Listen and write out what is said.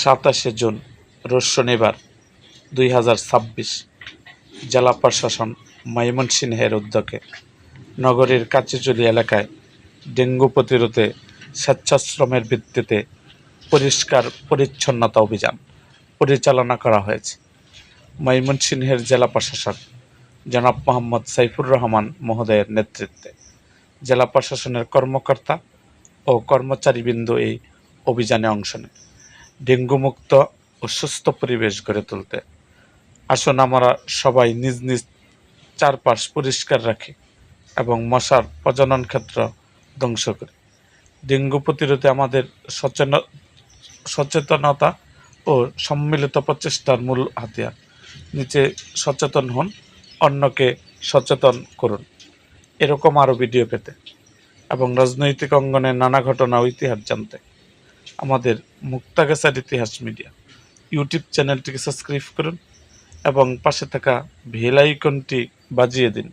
27 June রোজ শনিবার 2026 জেলা প্রশাসন ময়মনসিংহের উদ্যোগে নগরীর কাচিজুলি এলাকায় ডেঙ্গু প্রতিরোধে স্বেচ্ছাশ্রমের ভিত্তিতে পরিষ্কার পরিচ্ছন্নতা অভিযান পরিচালনা করা হয়েছে। ময়মনসিংহের জেলা প্রশাসক জনাব মোহাম্মদ সাইফুর রহমান মহোদয়ের নেতৃত্বে জেলা প্রশাসনের কর্মকর্তা ও কর্মচারীবৃন্দ এই অভিযানে অংশ নেয়। ডেঙ্গুমুক্ত ও সুস্থ পরিবেশ গড়ে তুলতে আসুন আমরা সবাই নিজ নিজ চারপাশ পরিষ্কার রাখি এবং মশার প্রজনন ক্ষেত্র ধ্বংস করি। ডেঙ্গু প্রতিরোধে আমাদের সচেতনতা ও সম্মিলিত প্রচেষ্টার মূল হাতিয়ার। নিচে সচেতন হন, অন্যকে সচেতন করুন। এরকম আরও ভিডিও পেতে এবং রাজনৈতিক অঙ্গনের নানা ঘটনা ও ইতিহাস জানতে আমাদের মুক্তাগাছার ইতিহাস মিডিয়া ইউটিউব চ্যানেলটিকে সাবস্ক্রাইব করুন এবং পাশে থাকা বেল আইকনটি বাজিয়ে দিন।